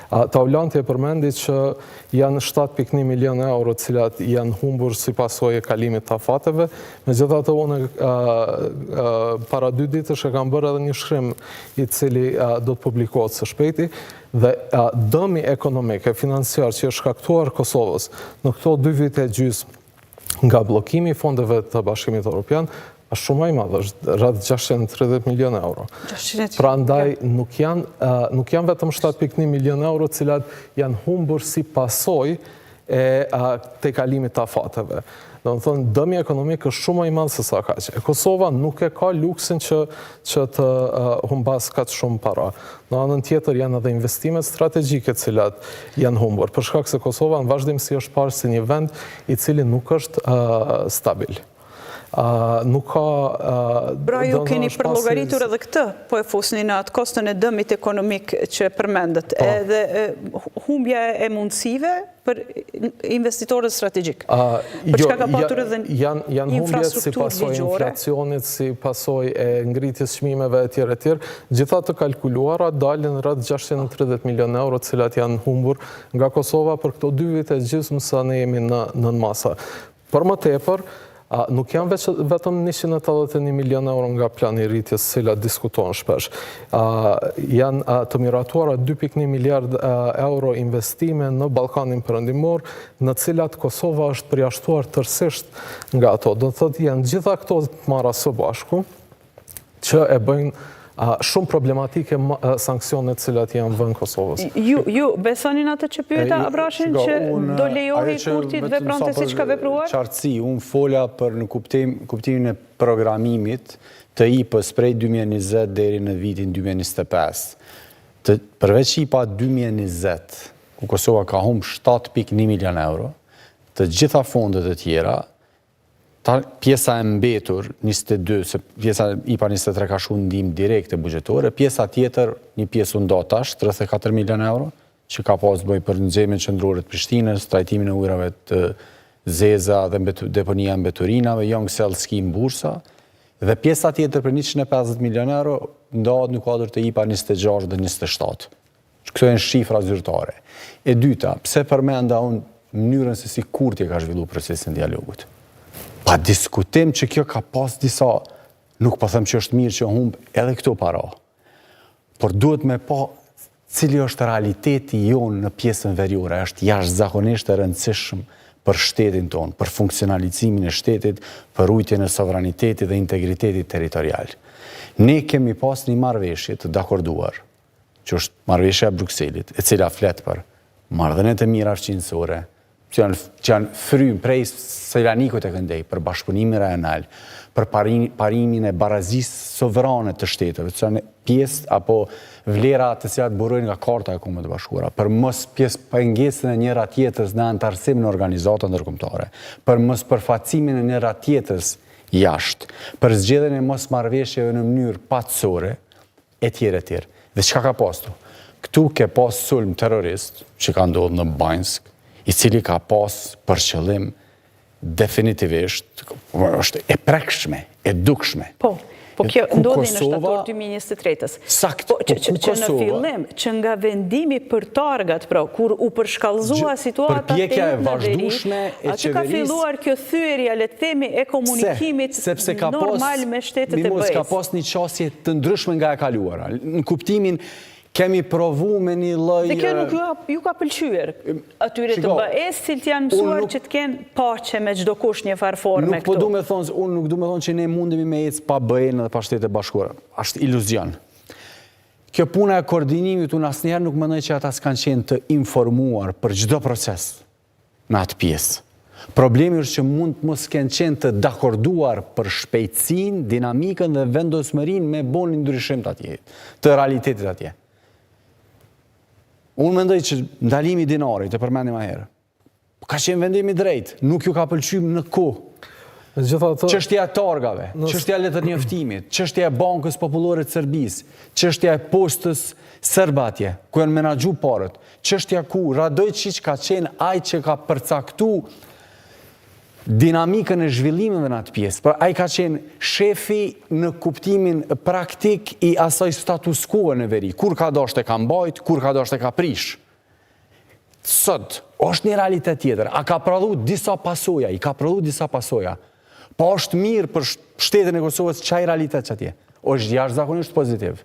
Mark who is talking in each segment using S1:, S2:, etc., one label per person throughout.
S1: Tavlanti e përmendi që janë 7.1 milion euro cilat janë humbur si pasojë e kalimit të afateve. Megjithatë, unë para 2 ditësh e kam bërë edhe një shkrim i cili do të publikohet së shpejti dhe dëmi ekonomik e financiar që është shkaktuar Kosovës në këto 2 vite e gjysmë nga bllokimi i fondeve të Bashkimit Evropian është shumë më i madh, është rreth 630 milion euro. Prandaj nuk janë vetëm 7.1 milion euro cilat janë humbur si pasojë e tejkalimit të afateve. Do të thonë, dëmi ekonomik është shumë më i madh se sa kaq. Kosova nuk e ka luksin që të humbas kaq shumë para. Në anën tjetër janë edhe investimet strategjike cilat janë humbur, për shkak se Kosova në vazhdimsi është parë si një vend i cili nuk është stabil. Nuk ka...
S2: Pra ju keni përllogaritur edhe këtë, po e fusni në atë kostën e dëmit ekonomik që përmendet, edhe humbja e mundësive për investitorët strategjik. Për çka ka patur edhe
S1: janë humbjet si pasojë e inflacionit, si pasojë e ngritjes çmimeve etj. Gjitha të kalkuluara dalin rreth 630 milion euro cilat janë humbur nga Kosova për këto 2 vite gjysmë sa ne jemi në masa. Për më tepër, nuk janë vetëm 181 milion euro nga plani i rritjes cilat diskutohen shpesh. Janë të miratuara 2.1 miliard euro investime në Ballkanin Perëndimor, në cilat Kosova është përjashtuar tërësisht nga ato. Do të thotë janë gjitha këto të marra së bashku që e bëjnë shumë problematike sankcionet cilat janë vënë Kosovës.
S2: Ju besonin atë që pyeta Abrashin që do lejohi Kurti të vepronte siç ka vepruar?
S3: Qartësi, unë fola për në kuptimin e programimit të IPA-s prej 2020 deri në vitin 2025. Përveç IPA 2020, ku Kosova ka humbur 7.1 milion euro, të gjitha fondet e tjera, pjesa e mbetur 22, se pjesa IPA 23 ka shumë ndihmë direkte buxhetore, pjesa tjetër, një pjesë u nda tash, 34 milion euro, që ka pas bëj për nxemjen qendrore të Prishtinës, trajtimin e ujrave të zeza dhe deponia e mbeturinave, Young Cell Scheme bursa, dhe pjesa tjetër për 150 milion euro ndahet në kuadër të IPA 26 dhe 27. Këto janë shifra zyrtare. E dyta, pse përmenda unë mënyrën se si Kurti ka zhvilluar procesin e dialogut. Pa diskutim që kjo ka pas disa, nuk po them që është mirë që humb edhe këto para, por duhet me pa cili është realiteti jonë në pjesën veriore, është jashtëzakonisht e rëndësishëm për shtetin tonë, për funksionalizimin e shtetit, për rujtjen e sovranitetit dhe integritetit territorial. Ne kemi pas një marrëveshje të dakorduar, që është marrëveshja e Brukselit, e cila flet për marrëdhëniet e mira fqinjësore, që janë frym prej Selanikut e Këndej, për bashkëpunimin rajonal, për parimin e barazisë sovrane të shteteve, që janë pjesë apo vlera të cilat burojnë nga Karta e Kombeve të Bashkuara, për mos pjesë pengesën e njëra tjetrës në antarësim në organizata ndërkombëtare, për mos përfacimin e njëra tjetrës jashtë, për zgjedhjen e mosmarrëveshjeve në mënyrë paqësore, etj. Dhe çka ka pasur? Këtu ke pas sulm terrorist që ka ndodhur në Banjsk, i cili ka pas për qëllim definitivisht, është e prekshme, e dukshme.
S2: Po kjo ndodhi në shtator 2023-ës.
S3: Sakt,
S2: që në fillim, që nga vendimi për targat, pra, kur u përshkallëzua situata të
S3: vazhdueshme e
S2: qeverisë, aty ka filluar kjo thyerja, le të themi, e komunikimit normal me shtetet e BE-s.
S3: Ka pas një qasje të ndryshme nga e kaluara, në kuptimin kemi provu me një lloj...
S2: Dhe kjo nuk ju ka pëlqyer atyre të BE-s, cilët janë mësuar që të kenë paqe me çdo kush një farë forme këtu.
S3: Unë nuk du me thonë që ne mundemi me ecë pa BE-n dhe pa Shtetet e Bashkuara. Është iluzion. Kjo puna e koordinimit, unë asnjëherë nuk mendoj që ata s'kanë qenë të informuar për çdo proces në atë pjesë. Problemi është që mund të mos kenë qenë të dakorduar për shpejtësinë, dinamikën dhe vendosmërinë me bon një ndryshim të realitetit atje. Unë mendoj që ndalimi i dinarit, të përmendim më herë, ka qenë vendim i drejtë, nuk ju ka pëlqyer në kohë. Çështja e targave, çështja e letër njoftimit, çështja e Bankës Popullore të Serbisë, çështja e postës serbe atje, ku janë menaxhu parët, çështja ku Radojčić ka qenë ai që ka përcaktuar dinamikën e zhvillimeve në atë pjesë. Por ai ka qenë shefi në kuptimin praktik i asaj status quo në veri. Kur ka dashur e ka mbajt, kur ka dashur e ka prish. Sot, është një realitet tjetër. A ka prodhu disa pasoja, i ka prodhu disa pasoja. Po është mirë për shtetin e Kosovës çaj realitet që atje. Është jashtëzakonisht pozitiv.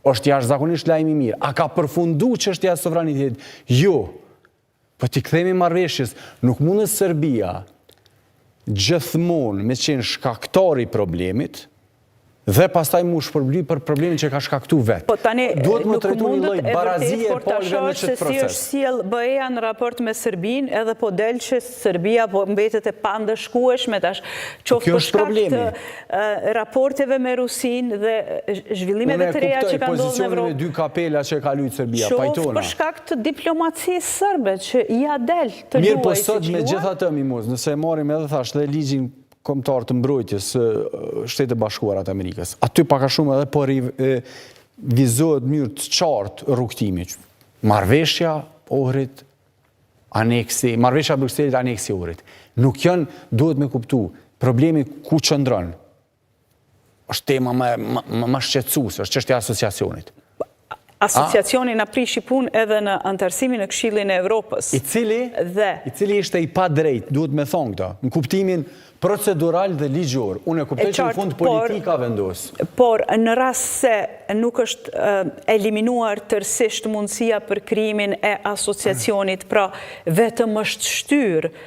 S3: Është jashtëzakonisht lajm i mirë. A ka përfundu çështja e sovranitetit? Jo. Po t'i kthemi marrëveshjes, nuk mundet Serbia gjithmonë me qenë shkaktari i problemit dhe pastaj mu shpërbly për problemin që ka shkaktu vetë.
S2: Po tani
S3: duhet më
S2: nuk
S3: trajtu një lloj
S2: mundet e
S3: barazie
S2: vërtet
S3: e
S2: por ta
S3: palëve në
S2: shohësh se
S3: çet
S2: si
S3: proces.
S2: është sjell BE-ja në raport me Serbinë, edhe po del që Serbia po mbetet e pandëshkueshme tash, qoftë
S3: Kjo
S2: për
S3: është
S2: shkak
S3: problemi.
S2: të raporteve me Rusinë dhe zhvillimeve të reja që kanë ndodhur në
S3: pozicionin e
S2: Evropë.
S3: dy kapela që ka luajtur Serbia,
S2: Qoftë
S3: pajtona.
S2: për shkak të diplomacisë serbe që ja del të
S3: Mirë, po
S2: luajë
S3: sot
S2: siç
S3: me
S2: luan.
S3: gjithatë Mimoz, nëse e marrim edhe thash dhe ligjin kombëtar të mbrojtjes së Shtetit Bashkuara të Amerikës. Aty pak a shumë edhe po vizohet mënyrë të qartë rrugtimi. Marrëveshja Ohrit, aneksi, marrëveshja Brukselit, aneksi Ohrit. Nuk janë, duhet me kuptu, problemi ku qëndron. Është tema më shqetësuese, është çështja e asociacionit.
S2: Asociacioni na prishi punë edhe në antarësimin në Këshillin e Evropës.
S3: I cili ishte i pa drejt, duhet me thonë këta, në kuptimin procedural dhe ligjor. Unë e kuptoj që në fund politika vendos.
S2: Por në rast se nuk është eliminuar tërësisht mundësia për krijimin e asociacionit, pra vetëm është shtyrë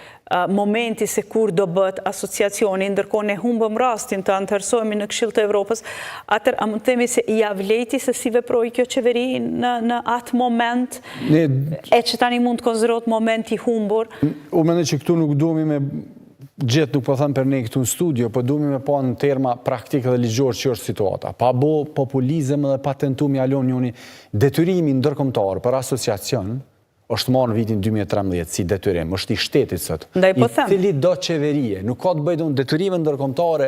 S2: momenti se kur do bët asociacioni, ndërkohë ne humbëm rastin të antarësohemi në Këshill të Evropës, atër a mund të themi se i avleti se si veproi kjo qeveri në atë moment, e që tani mund të konsiderohet moment i humbur?
S3: U mendoj që këtu nuk duhemi me gjithë, nuk po thëmë për ne këtu në studio, po duhemi me pa në terma praktike dhe ligjor që është situata. Pa bo populizëm dhe pa tentu mi alon njoni detyrimi ndërkombëtar për asociacion, është marrë në vitin 2013 si detyrim, është i shtetit sot, i cili do qeverie. Nuk ka të bëjdo në detyrime ndërkombëtare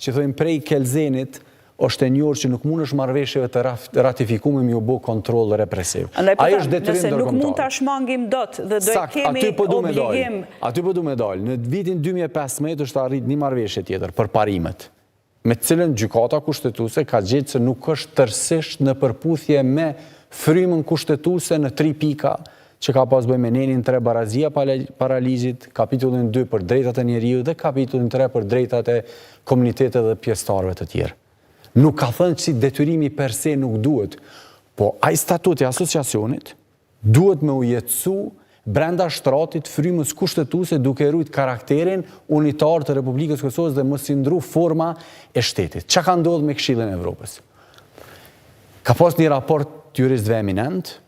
S3: që thojmë prej Kelzenit, është e njërë që nuk mund është marrëveshjeve të ratifikume mi u bo kontrol represiv. Ajo është detyrim ndërkombëtar.
S2: Nëse nuk mund të ashmangim dot dhe do e kemi obligim.
S3: Aty po du me dalë. Në vitin 2015 është arrit një marrëveshje tjetër për parimet, me cilën gjykata kushtetuese ka gjetë se nuk është tërësisht në përputhje me frymën kushtetuese në 3 pika që ka pas bëj me nenin 3 barazia para ligjit, kapitullin 2 për drejtat e njeriu dhe kapitullin 3 për drejtat e komunitetet dhe pjesëtarëve të tjerë. Nuk ka thënë që si detyrimi per se nuk duhet, po ai statuti asociacionit duhet me ujetësu brenda shtratit frymës kushtetuese duke ruajtur karakterin unitar të Republikës Kosovës dhe mos i ndru forma e shtetit. Çka ka ndodhur me Këshillin e Evropës? Ka pas një raport juristëve eminent,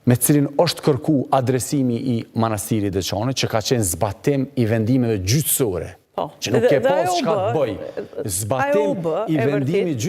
S3: me cilin është kërku adresimi i Manastirit Deçanit, që ka qenë zbatim i vendimeve gjyqësore, që nuk ke pas çka të bëj. Zbatim i vendimit gjyqësor.